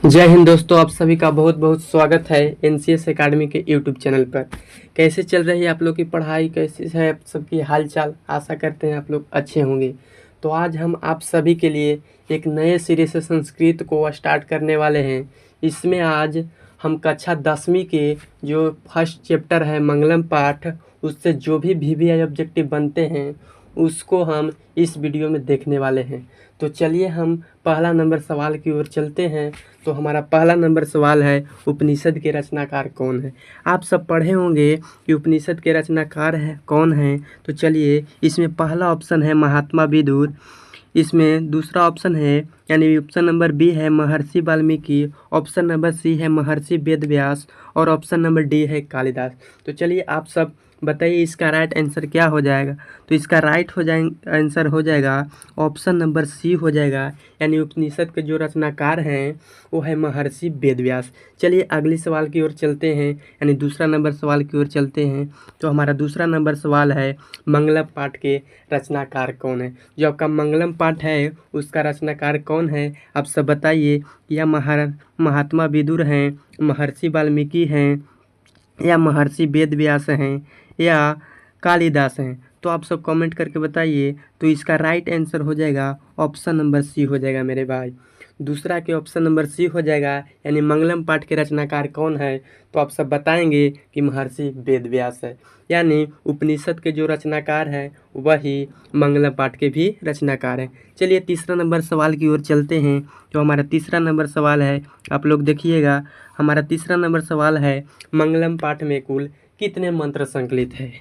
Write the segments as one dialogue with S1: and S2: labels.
S1: जय हिंद दोस्तों, आप सभी का बहुत बहुत स्वागत है एनसीएस एकेडमी के यूट्यूब चैनल पर। कैसे चल रही है आप लोग की पढ़ाई, कैसे है आप सबकी हालचाल। आशा करते हैं आप लोग अच्छे होंगे। तो आज हम आप सभी के लिए एक नए सिरे से संस्कृत को स्टार्ट करने वाले हैं। इसमें आज हम कक्षा 10वीं के जो फर्स्ट चैप्टर है मंगलम पाठ, उससे जो भी वीवीआई ऑब्जेक्टिव बनते हैं उसको हम इस वीडियो में देखने वाले हैं। तो चलिए हम पहला नंबर सवाल की ओर चलते हैं। तो हमारा पहला नंबर सवाल है, उपनिषद के रचनाकार कौन है। आप सब पढ़े होंगे कि उपनिषद के रचनाकार है कौन है। तो चलिए, इसमें पहला ऑप्शन है महात्मा विदुर। इसमें दूसरा ऑप्शन है यानी ऑप्शन नंबर बी है महर्षि वाल्मीकि। ऑप्शन नंबर सी है महर्षि वेदव्यास और ऑप्शन नंबर डी है कालिदास। तो चलिए आप सब बताइए इसका राइट आंसर क्या हो जाएगा। तो इसका राइट आंसर हो जाएगा ऑप्शन नंबर सी हो जाएगा, यानी उपनिषद के जो रचनाकार हैं वो है महर्षि वेदव्यास। चलिए अगले सवाल की ओर चलते हैं, यानी दूसरा नंबर सवाल की ओर चलते हैं। तो हमारा दूसरा नंबर सवाल है मंगलम पाठ के रचनाकार कौन है। जो आपका मंगलम पाठ है उसका रचनाकार कौन है, आप सब बताइए। या महात्मा विदुर हैं, महर्षि वाल्मीकि हैं, या महर्षि वेदव्यास हैं, या कालिदास हैं। तो आप सब कमेंट करके बताइए। तो इसका राइट आंसर हो जाएगा ऑप्शन नंबर सी हो जाएगा मेरे भाई। दूसरा के ऑप्शन नंबर सी हो जाएगा, यानी मंगलम पाठ के रचनाकार कौन है। तो आप सब बताएंगे कि महर्षि वेदव्यास है, यानी उपनिषद के जो रचनाकार हैं वही मंगलम पाठ के भी रचनाकार हैं। चलिए तीसरा नंबर सवाल की ओर चलते हैं। तो हमारा तीसरा नंबर सवाल है, आप लोग देखिएगा, हमारा तीसरा नंबर सवाल है मंगलम पाठ में कुल कितने मंत्र संकलित है।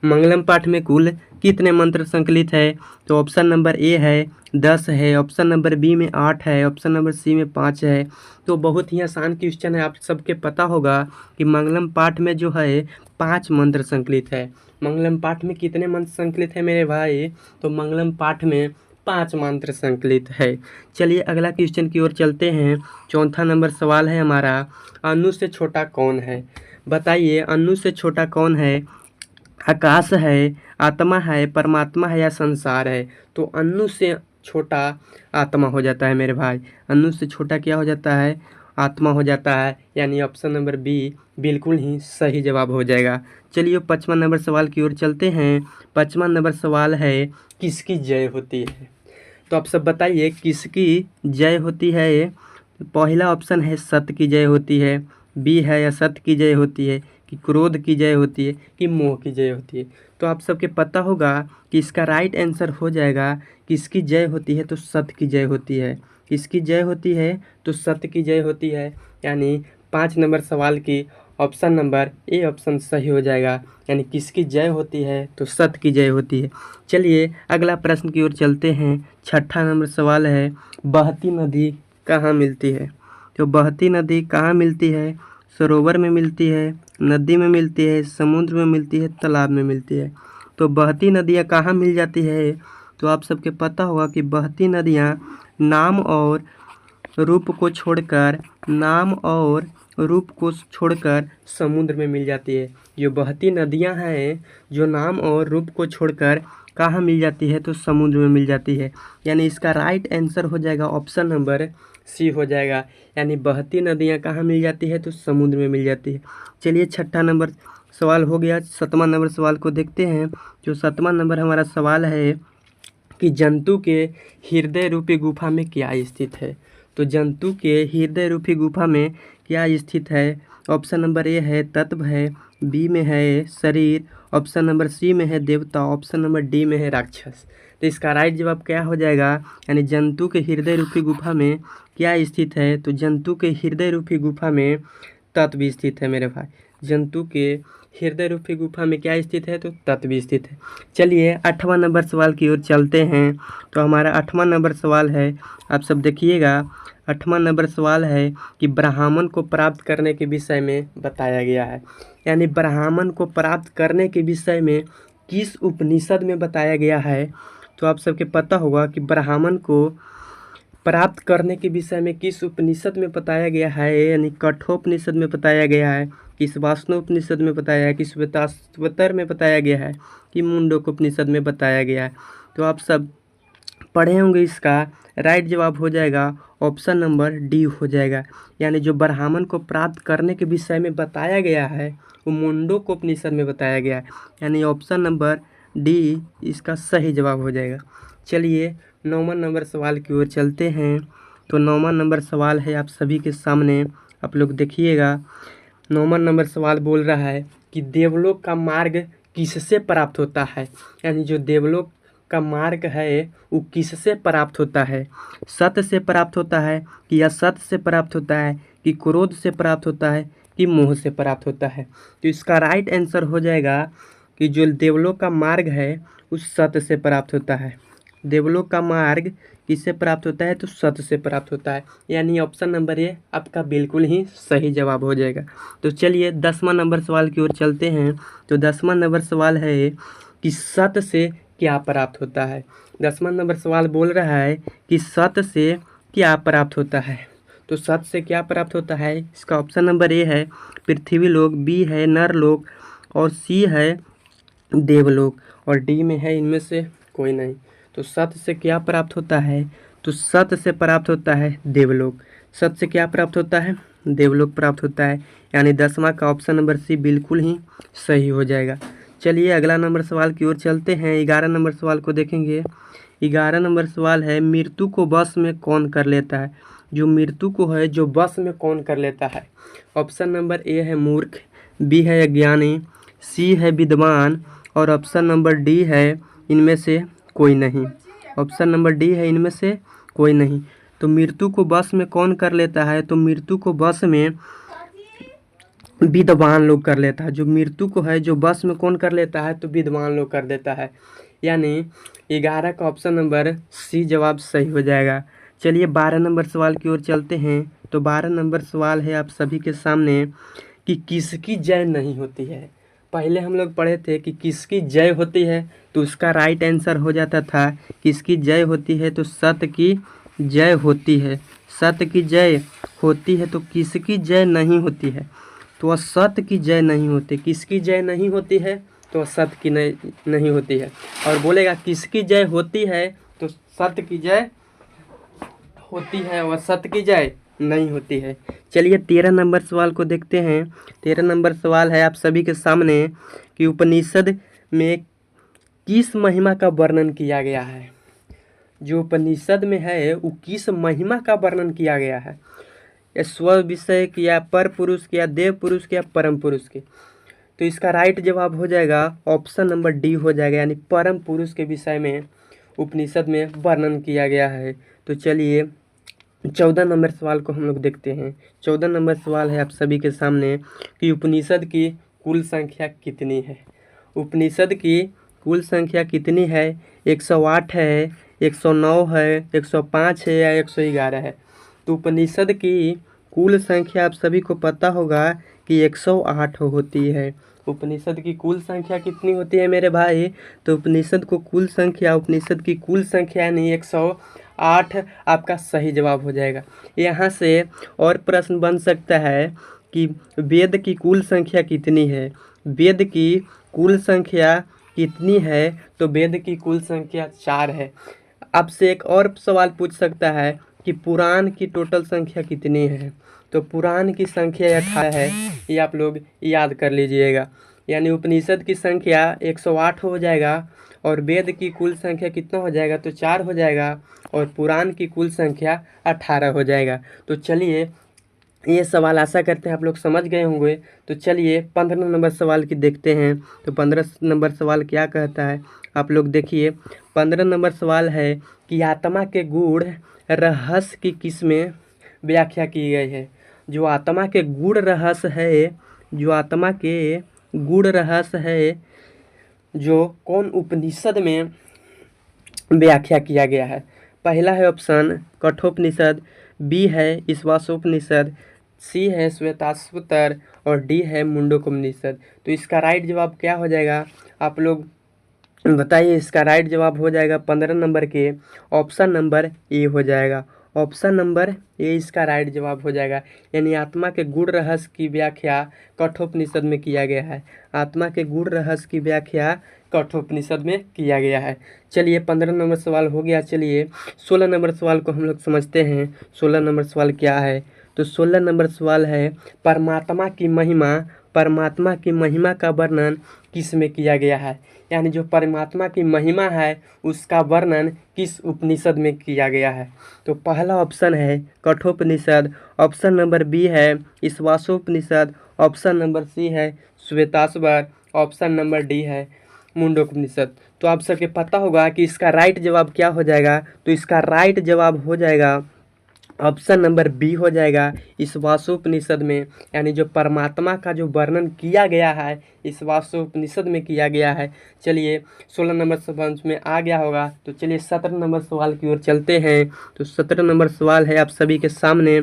S1: मंगलम पाठ में कुल कितने मंत्र संकलित है। तो ऑप्शन नंबर ए है 10 है, ऑप्शन नंबर बी में 8 है, ऑप्शन नंबर सी में 5 है। तो बहुत ही आसान क्वेश्चन है, आप सबके पता होगा कि मंगलम पाठ में जो है 5 मंत्र संकलित है। मंगलम पाठ में कितने मंत्र संकलित है मेरे भाई। तो मंगलम पाठ में 5 मंत्र संकलित है। चलिए अगला क्वेश्चन की ओर चलते हैं। चौथा नंबर सवाल है हमारा, अनु से छोटा कौन है। बताइए अनु से छोटा कौन है। आकाश है, आत्मा है, परमात्मा है, या संसार है। तो अनु से छोटा आत्मा हो जाता है मेरे भाई। अनु से छोटा क्या हो जाता है, आत्मा हो जाता है, यानी ऑप्शन नंबर बी बिल्कुल ही सही जवाब हो जाएगा। चलिए 5वां नंबर सवाल की ओर चलते हैं। 5वां नंबर सवाल है किसकी जय होती है। तो आप सब बताइए किसकी जय होती है। पहला ऑप्शन है सत्य की जय होती है, बी है या सत्य की जय होती है, कि क्रोध की जय होती है, कि मोह की जय होती है। तो आप सबके पता होगा कि इसका राइट आंसर हो जाएगा किसकी जय होती है। तो सत्य की जय होती है। किसकी जय होती है, तो सत्य की जय होती है, यानी 5 नंबर सवाल की ऑप्शन नंबर ए ऑप्शन सही हो जाएगा, यानी किसकी जय होती है, तो सत्य की जय होती है। चलिए अगला प्रश्न की ओर चलते हैं। 6ठा नंबर सवाल है, बहती नदी कहाँ मिलती है। तो बहती नदी कहाँ मिलती है, सरोवर में मिलती है, नदी में मिलती है, समुद्र में मिलती है, तालाब में मिलती है। तो बहती नदियाँ कहाँ मिल जाती है। तो आप सबके पता होगा कि बहती नदियाँ नाम और रूप को छोड़कर समुद्र में मिल जाती है। जो बहती नदियाँ हैं जो नाम और रूप को छोड़कर कहाँ मिल जाती है, तो समुद्र में मिल जाती है, यानी इसका राइट आंसर हो जाएगा ऑप्शन नंबर सी हो जाएगा, यानी बहती नदियाँ कहाँ मिल जाती है, तो समुद्र में मिल जाती है। चलिए 6ठा नंबर सवाल हो गया। 7वां नंबर सवाल को देखते हैं। जो 7वां नंबर हमारा सवाल है कि जंतु के हृदय रूपी गुफा में क्या स्थित है। तो जंतु के हृदय रूपी गुफा में क्या स्थित है। ऑप्शन नंबर ए है तत्व है, बी में है शरीर, ऑप्शन नंबर सी में है देवता, ऑप्शन नंबर डी में है राक्षस। तो इसका राइट जवाब क्या हो जाएगा, यानी जंतु के हृदय रूपी गुफा में क्या स्थित है। तो जंतु के हृदय रूपी गुफा में तत्व स्थित है मेरे भाई। जंतु के हृदय रूपी गुफा में क्या स्थित है, तो तत्व स्थित है। चलिए 8वां नंबर सवाल की ओर चलते हैं। तो हमारा 8वां नंबर सवाल है, आप सब देखिएगा। 8वां नंबर सवाल है कि ब्राह्मण को प्राप्त करने के विषय में बताया गया है, यानी ब्राह्मण को प्राप्त करने के विषय में किस उपनिषद में बताया गया है। तो आप सबके पता होगा कि ब्राह्मण को प्राप्त करने के विषय में किस उपनिषद में बताया गया है, यानी कठोपनिषद में बताया गया है, किस वासनोपनिषद में बताया है, किस श्वेताश्वतर में बताया गया है, कि मुंडकोपनिषद में बताया गया है। तो आप सब पढ़े होंगे, इसका राइट जवाब हो जाएगा ऑप्शन नंबर डी हो जाएगा। यानी जो ब्राह्मण को प्राप्त करने के विषय में बताया गया है वो मुंडकोपनिषद में बताया गया है, यानी ऑप्शन नंबर डी इसका सही जवाब हो जाएगा। चलिए 9वां नंबर सवाल की ओर चलते हैं। तो 9वां नंबर सवाल है आप सभी के सामने, आप लोग देखिएगा। 9वां नंबर सवाल बोल रहा है कि देवलोक का मार्ग किससे प्राप्त होता है, यानी जो देवलोक का मार्ग है वो किससे प्राप्त होता है। सत्य से प्राप्त होता है कि असत से प्राप्त होता है कि क्रोध से प्राप्त होता है कि मोह से प्राप्त होता है। तो इसका राइट आंसर हो जाएगा कि जो देवलोक का मार्ग है उस सत्य से प्राप्त होता है। देवलोक का मार्ग किससे प्राप्त होता है, तो सत्य से प्राप्त होता है, यानी ऑप्शन नंबर ए आपका बिल्कुल ही सही जवाब हो जाएगा। तो चलिए 10वां नंबर सवाल की ओर चलते हैं। तो 10वां नंबर सवाल है कि सत्य से क्या प्राप्त होता है। 10वां नंबर सवाल बोल रहा है कि सत्य से क्या प्राप्त होता है। तो सत्य से क्या प्राप्त होता है, इसका ऑप्शन नंबर ए है पृथ्वी लोक, बी है नरलोक और सी है देवलोक और डी में है इनमें से कोई नहीं। तो सत्य से क्या प्राप्त होता है, तो सत्य से प्राप्त होता है देवलोक। सत्य से क्या प्राप्त होता है, देवलोक प्राप्त होता है, यानी 10वां का ऑप्शन नंबर सी बिल्कुल ही सही हो जाएगा। चलिए अगला नंबर सवाल की ओर चलते हैं। 11 नंबर सवाल को देखेंगे। 11 नंबर सवाल है मृत्यु को वश में कौन कर लेता है। जो मृत्यु को है जो वश में कौन कर लेता है। ऑप्शन नंबर ए है मूर्ख, बी है अज्ञानी, सी है विद्वान और ऑप्शन नंबर डी है इनमें से कोई नहीं। ऑप्शन नंबर डी है इनमें से कोई नहीं। तो मृत्यु को वश में कौन कर लेता है, तो मृत्यु को वश में विद्वान लोग कर लेता है। जो मृत्यु को है जो वश में कौन कर लेता है, तो विद्वान लोग कर देता है, यानी 11 का ऑप्शन नंबर सी जवाब सही हो जाएगा। चलिए 12 नंबर सवाल की ओर चलते हैं। तो 12 नंबर सवाल है आप सभी के सामने कि किसकी जय नहीं होती है। पहले हम लोग पढ़े थे कि किसकी जय होती है, तो उसका राइट आंसर हो जाता था किसकी जय होती है, तो सत्य की जय होती है। सत्य की जय होती है, तो किसकी जय नहीं होती है, तो असत्य की जय नहीं होती। किसकी जय नहीं होती है, तो असत्य की नहीं होती है। और बोलेगा किसकी जय होती है, तो सत्य की जय होती है और असत्य की जय नहीं होती है। चलिए 13 नंबर सवाल को देखते हैं। 13 नंबर सवाल है आप सभी के सामने कि उपनिषद में किस महिमा का वर्णन किया गया है। जो उपनिषद में है वो किस महिमा का वर्णन किया गया है, स्व विषय की या पर पुरुष की या देव पुरुष की या परम पुरुष की। तो इसका राइट जवाब हो जाएगा ऑप्शन नंबर डी हो जाएगा, यानी परम पुरुष के विषय में उपनिषद में वर्णन किया गया है। तो चलिए 14 नंबर सवाल को हम लोग देखते हैं। 14 नंबर सवाल है आप सभी के सामने कि उपनिषद की कुल संख्या कितनी है। उपनिषद की कुल संख्या कितनी है, 108 है, 109 है, 105 है या 111 है। तो उपनिषद की कुल संख्या आप सभी को पता होगा कि 108 होती है। उपनिषद की कुल संख्या कितनी होती है मेरे भाई, तो उपनिषद की कुल संख्या यानी 108 आपका सही जवाब हो जाएगा। यहाँ से और प्रश्न बन सकता है कि वेद की कुल संख्या कितनी है। वेद की कुल संख्या कितनी है, तो वेद की कुल संख्या 4 है। आपसे एक और सवाल पूछ सकता है कि पुराण की टोटल संख्या कितनी है, तो पुराण की संख्या 18 है, ये आप लोग याद कर लीजिएगा। यानी उपनिषद की संख्या 108 हो जाएगा और वेद की कुल संख्या कितना हो जाएगा, तो 4 हो जाएगा और पुराण की कुल संख्या 18 हो जाएगा। तो चलिए ये सवाल आशा करते हैं आप लोग समझ गए होंगे। तो चलिए 15 नंबर सवाल की देखते हैं। तो 15 नंबर सवाल क्या कहता है, आप लोग देखिए। 15 नंबर सवाल है कि आत्मा के गूढ़ रहस्य की किसमें व्याख्या की गई है। जो आत्मा के गूढ़ रहस्य है, जो आत्मा के गूढ़ रहस्य है, जो कौन उपनिषद में व्याख्या किया गया है। पहला है ऑप्शन कठोपनिषद, बी है ईशावास्योपनिषद, सी है श्वेताश्वतर और डी है मुंडकोपनिषद। तो इसका राइट जवाब क्या हो जाएगा, आप लोग बताइए। इसका राइट जवाब हो जाएगा 15 नंबर के ऑप्शन नंबर ए हो जाएगा। ऑप्शन नंबर ए इसका राइट जवाब हो जाएगा, यानी आत्मा के गूढ़ रहस्य की व्याख्या कठोपनिषद में किया गया है। आत्मा के गूढ़ रहस्य की व्याख्या कठोपनिषद में किया गया है। चलिए 15 नंबर सवाल हो गया। चलिए 16 नंबर सवाल को हम लोग समझते हैं। 16 नंबर सवाल क्या है? तो 16 नंबर सवाल है परमात्मा की महिमा, परमात्मा की महिमा का वर्णन किस में किया गया है? यानी जो परमात्मा की महिमा है उसका वर्णन किस उपनिषद में किया गया है? तो पहला ऑप्शन है कठोपनिषद, ऑप्शन नंबर बी है ईशावास्योपनिषद, ऑप्शन नंबर सी है श्वेताश्वर, ऑप्शन नंबर डी है मुंडकोपनिषद। तो आप सबके पता होगा कि इसका राइट जवाब क्या हो जाएगा। तो इसका राइट जवाब हो जाएगा ऑप्शन नंबर बी हो जाएगा ईशावास्योपनिषद में। यानी जो परमात्मा का जो वर्णन किया गया है ईशावास्योपनिषद में किया गया है। चलिए 16 नंबर सवाल में आ गया होगा। तो चलिए 17 नंबर सवाल की ओर चलते हैं। तो 17 नंबर सवाल है आप सभी के सामने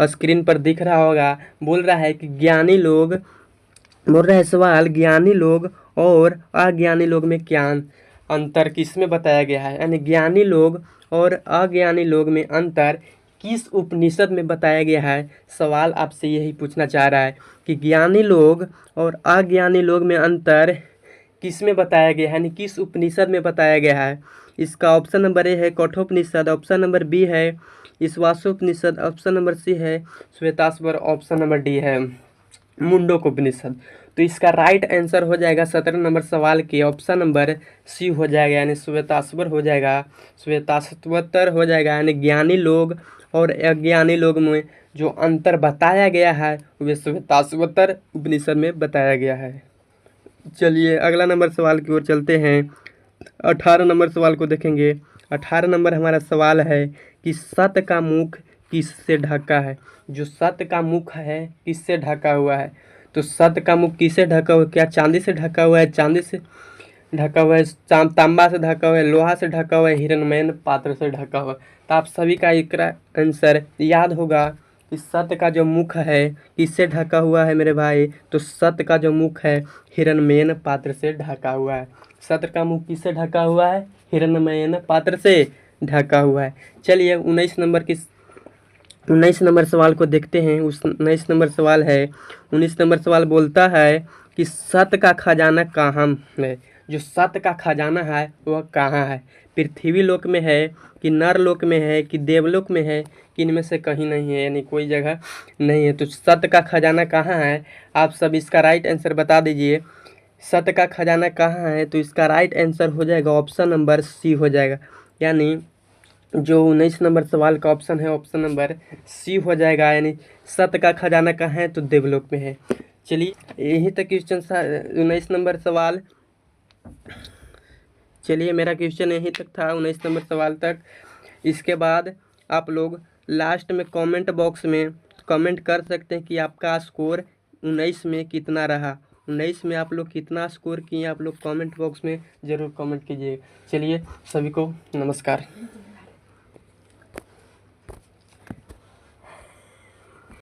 S1: स्क्रीन पर दिख रहा होगा। बोल रहा है कि ज्ञानी लोग, बोल रहा है सवाल, ज्ञानी लोग और अज्ञानी लोग में क्या अंतर किस में बताया गया है? यानी ज्ञानी लोग और अज्ञानी लोग में अंतर किस उपनिषद में बताया गया है? सवाल आपसे यही पूछना चाह रहा है कि ज्ञानी लोग और अज्ञानी लोग में अंतर किस में बताया गया है, यानी किस उपनिषद में बताया गया है? इसका ऑप्शन नंबर ए है कठोपनिषद, ऑप्शन नंबर बी है ईशावास्योपनिषद, ऑप्शन नंबर सी है श्वेताश्वर, ऑप्शन नंबर डी है मुंडकोपनिषद। तो इसका राइट आंसर हो जाएगा 17 नंबर सवाल के ऑप्शन नंबर सी हो जाएगा, यानी श्वेताश्वर हो जाएगा, श्वेताश्वतर हो जाएगा। यानी ज्ञानी लोग और अज्ञानी लोग में जो अंतर बताया गया है वह श्वेताश्वतर उपनिषद में बताया गया है। चलिए अगला नंबर सवाल की ओर चलते हैं। 18 नंबर सवाल को देखेंगे। 18 नंबर हमारा सवाल है कि सत्य का मुख किससे ढका है? जो सत्य का मुख है किससे ढका हुआ है? तो सत्य का मुख किससे ढका हुआ है? क्या चांदी से ढका हुआ है? चांदी से ढका हुआ है, तांबा से ढका हुआ है, लोहा से ढका हुआ है, हिरणमय पात्र से ढका हुआ है। तो आप सभी का एक आंसर याद होगा कि सत्य का जो मुख है किससे ढका हुआ है मेरे भाई? तो सत्य का जो मुख है हिरणमय पात्र से ढका हुआ है। सत्य का मुख किससे ढका हुआ है? हिरणमय पात्र से ढका हुआ है। चलिए 19 नंबर सवाल को देखते हैं। 19 नंबर सवाल है, 19 नंबर सवाल बोलता है कि सत्य का खजाना कहाँ है? जो सत्य का खजाना है वह कहाँ है? पृथ्वी लोक में है कि नर लोक में है कि देवलोक में है कि इनमें से कहीं नहीं है, यानी कोई जगह नहीं है। तो सत्य का खजाना कहाँ है? आप सब इसका राइट आंसर बता दीजिए। सत्य का खजाना कहाँ है? तो इसका राइट आंसर हो जाएगा ऑप्शन नंबर सी हो जाएगा। यानी जो 19 नंबर सवाल का ऑप्शन है ऑप्शन नंबर सी हो जाएगा। यानी सत्य का खजाना कहाँ है? तो देवलोक में है। चलिए यहीं तक क्वेश्चन 19 नंबर सवाल, चलिए मेरा क्वेश्चन यहीं तक था 19 नंबर सवाल तक। इसके बाद आप लोग लास्ट में कमेंट बॉक्स में कमेंट कर सकते हैं कि आपका स्कोर 19 में कितना रहा। 19 में आप लोग कितना स्कोर किए आप लोग कमेंट बॉक्स में ज़रूर कमेंट कीजिए। चलिए सभी को नमस्कार।